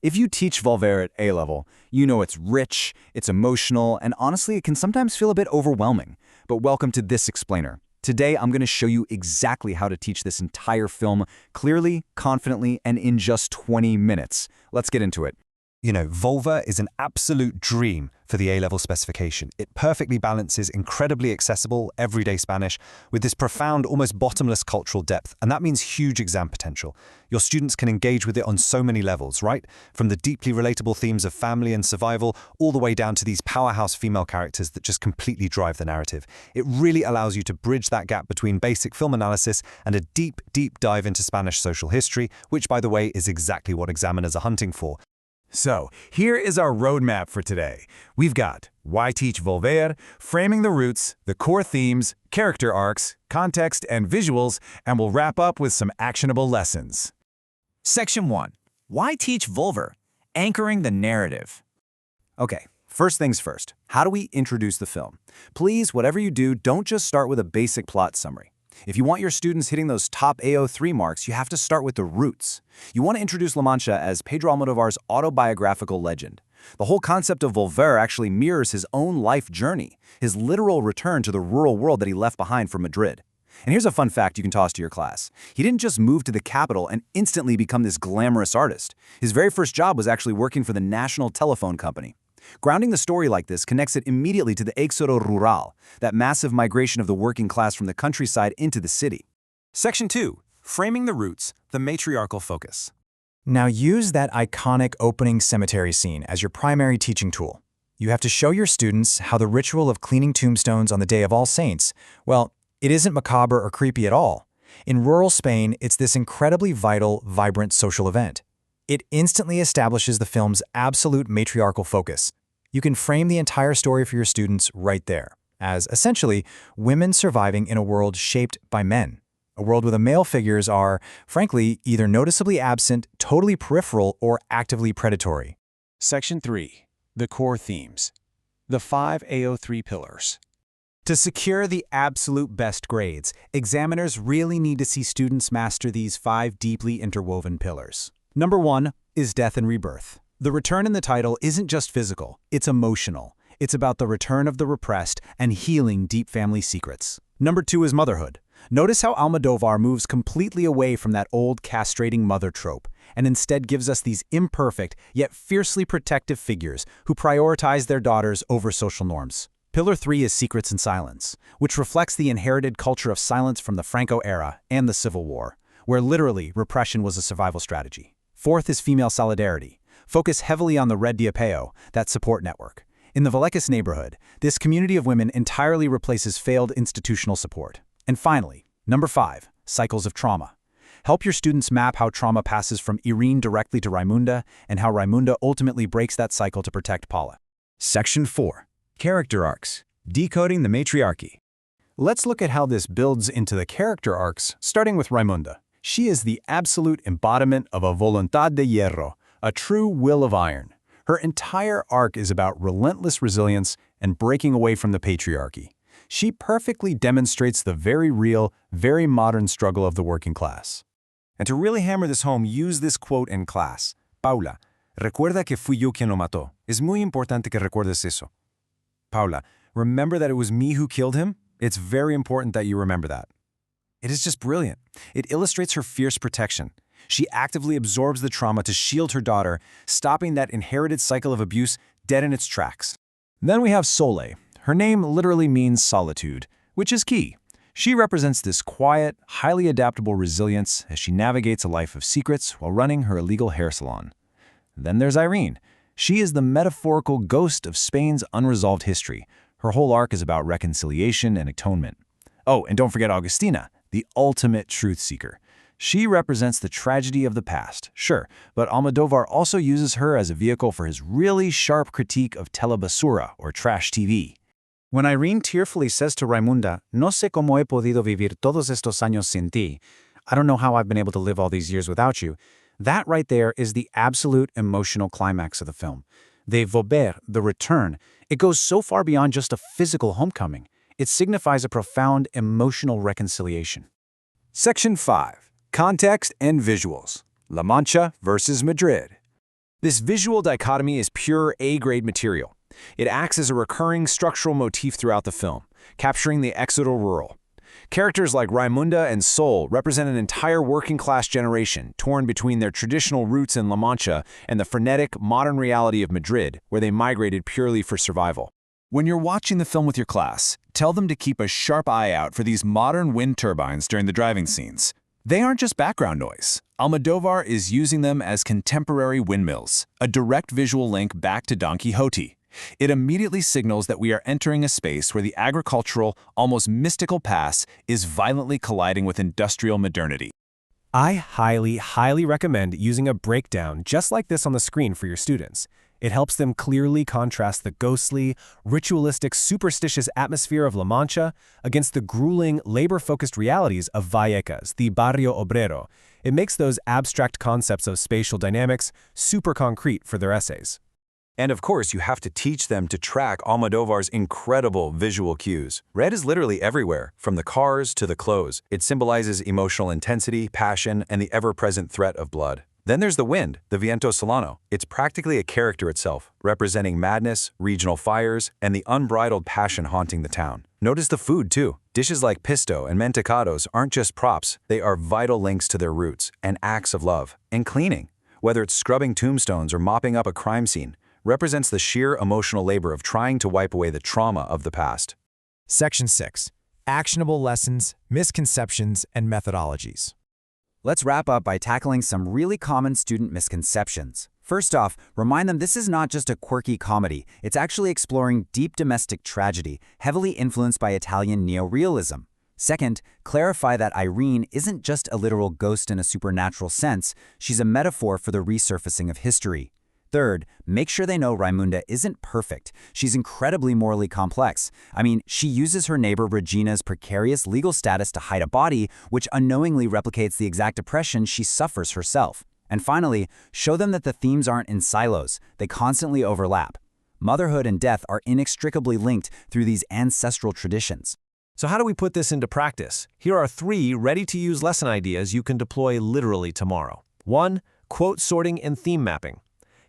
If you teach Volver at A level, you know it's rich, it's emotional, and honestly, it can sometimes feel a bit overwhelming. But welcome to this explainer. Today, I'm going to show you exactly how to teach this entire film clearly, confidently, and in just 20 minutes. Let's get into it. You know, Volver is an absolute dream for the A-level specification. It perfectly balances incredibly accessible, everyday Spanish with this profound, almost bottomless cultural depth, and that means huge exam potential. Your students can engage with it on so many levels, right? From the deeply relatable themes of family and survival, all the way down to these powerhouse female characters that just completely drive the narrative. It really allows you to bridge that gap between basic film analysis and a deep, deep dive into Spanish social history, which, by the way, is exactly what examiners are hunting for. So, here is our roadmap for today. We've got Why Teach Volver, Framing the Roots, the core themes, character arcs, context, and visuals, and we'll wrap up with some actionable lessons. Section 1. Why Teach Volver? Anchoring the narrative. Okay, first things first. How do we introduce the film? Please, whatever you do, don't just start with a basic plot summary. If you want your students hitting those top AO3 marks, you have to start with the roots. You want to introduce La Mancha as Pedro Almodóvar's autobiographical legend. The whole concept of Volver actually mirrors his own life journey, his literal return to the rural world that he left behind for Madrid. And here's a fun fact you can toss to your class. He didn't just move to the capital and instantly become this glamorous artist. His very first job was actually working for the National Telephone Company. Grounding the story like this connects it immediately to the éxodo rural, that massive migration of the working class from the countryside into the city. Section 2. Framing the Roots, the matriarchal focus. Now use that iconic opening cemetery scene as your primary teaching tool. You have to show your students how the ritual of cleaning tombstones on the Day of All Saints, well, it isn't macabre or creepy at all. In rural Spain, it's this incredibly vital, vibrant social event. It instantly establishes the film's absolute matriarchal focus. You can frame the entire story for your students right there, as essentially women surviving in a world shaped by men. A world where the male figures are, frankly, either noticeably absent, totally peripheral, or actively predatory. Section 3. The core themes. The 5 AO3 pillars. To secure the absolute best grades, examiners really need to see students master these 5 deeply interwoven pillars. Number 1 is death and rebirth. The return in the title isn't just physical, it's emotional. It's about the return of the repressed and healing deep family secrets. Number 2 is motherhood. Notice how Almodóvar moves completely away from that old castrating mother trope and instead gives us these imperfect yet fiercely protective figures who prioritize their daughters over social norms. Pillar 3 is secrets and silence, which reflects the inherited culture of silence from the Franco era and the Civil War, where literally repression was a survival strategy. Fourth is female solidarity. Focus heavily on the Red de Apoyo, that support network. In the Vallecas neighborhood, this community of women entirely replaces failed institutional support. And finally, number 5, cycles of trauma. Help your students map how trauma passes from Irene directly to Raimunda and how Raimunda ultimately breaks that cycle to protect Paula. Section 4. Character arcs. Decoding the matriarchy. Let's look at how this builds into the character arcs, starting with Raimunda. She is the absolute embodiment of a voluntad de hierro, a true will of iron. Her entire arc is about relentless resilience and breaking away from the patriarchy. She perfectly demonstrates the very real, very modern struggle of the working class. And to really hammer this home, use this quote in class. Paula, recuerda que fui yo quien lo mató. Es muy importante que recuerdes eso. Paula, remember that it was me who killed him? It's very important that you remember that. It is just brilliant. It illustrates her fierce protection. She actively absorbs the trauma to shield her daughter, stopping that inherited cycle of abuse dead in its tracks. Then we have Sole. Her name literally means solitude, which is key. She represents this quiet, highly adaptable resilience as she navigates a life of secrets while running her illegal hair salon. Then there's Irene. She is the metaphorical ghost of Spain's unresolved history. Her whole arc is about reconciliation and atonement. Oh, and don't forget Agustina, the ultimate truth seeker. She represents the tragedy of the past, sure, but Almodóvar also uses her as a vehicle for his really sharp critique of telebasura, or trash TV. When Irene tearfully says to Raimunda, "No sé cómo he podido vivir todos estos años sin ti," I don't know how I've been able to live all these years without you, that right there is the absolute emotional climax of the film. The Volver, the return, it goes so far beyond just a physical homecoming. It signifies a profound emotional reconciliation. Section 5. Context and visuals. La Mancha versus Madrid. This visual dichotomy is pure A-grade material. It acts as a recurring structural motif throughout the film, capturing the exodal rural. Characters like Raimunda and Sol represent an entire working-class generation torn between their traditional roots in La Mancha and the frenetic, modern reality of Madrid, where they migrated purely for survival. When you're watching the film with your class, tell them to keep a sharp eye out for these modern wind turbines during the driving scenes. They aren't just background noise. Almodóvar is using them as contemporary windmills, a direct visual link back to Don Quixote. It immediately signals that we are entering a space where the agricultural, almost mystical past is violently colliding with industrial modernity. I highly recommend using a breakdown just like this on the screen for your students. It helps them clearly contrast the ghostly, ritualistic, superstitious atmosphere of La Mancha against the grueling, labor-focused realities of Vallecas, the Barrio Obrero. It makes those abstract concepts of spatial dynamics super concrete for their essays. And of course, you have to teach them to track Almodóvar's incredible visual cues. Red is literally everywhere, from the cars to the clothes. It symbolizes emotional intensity, passion, and the ever-present threat of blood. Then there's the wind, the viento solano. It's practically a character itself, representing madness, regional fires, and the unbridled passion haunting the town. Notice the food, too. Dishes like pisto and mentecados aren't just props, they are vital links to their roots and acts of love. And cleaning, whether it's scrubbing tombstones or mopping up a crime scene, represents the sheer emotional labor of trying to wipe away the trauma of the past. Section 6. Actionable lessons, misconceptions, and methodologies. Let's wrap up by tackling some really common student misconceptions. First off, remind them this is not just a quirky comedy. It's actually exploring deep domestic tragedy, heavily influenced by Italian neorealism. Second, clarify that Irene isn't just a literal ghost in a supernatural sense. She's a metaphor for the resurfacing of history. Third, make sure they know Raimunda isn't perfect. She's incredibly morally complex. I mean, she uses her neighbor Regina's precarious legal status to hide a body, which unknowingly replicates the exact oppression she suffers herself. And finally, show them that the themes aren't in silos. They constantly overlap. Motherhood and death are inextricably linked through these ancestral traditions. So how do we put this into practice? Here are 3 ready-to-use lesson ideas you can deploy literally tomorrow. 1. Quote sorting and theme mapping.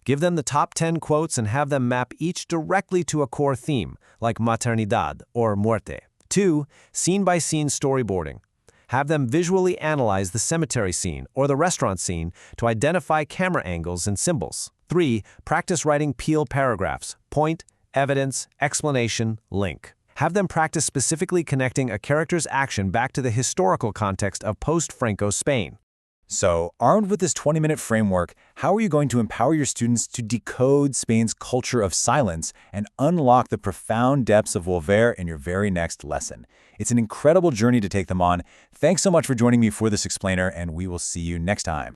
Give them the top 10 quotes and have them map each directly to a core theme, like maternidad or muerte. 2. Scene-by-scene storyboarding. Have them visually analyze the cemetery scene or the restaurant scene to identify camera angles and symbols. 3. Practice writing peel paragraphs, point, evidence, explanation, link. Have them practice specifically connecting a character's action back to the historical context of post-Franco Spain. So, armed with this 20-minute framework, how are you going to empower your students to decode Spain's culture of silence and unlock the profound depths of Volver in your very next lesson? It's an incredible journey to take them on. Thanks so much for joining me for this explainer, and we will see you next time.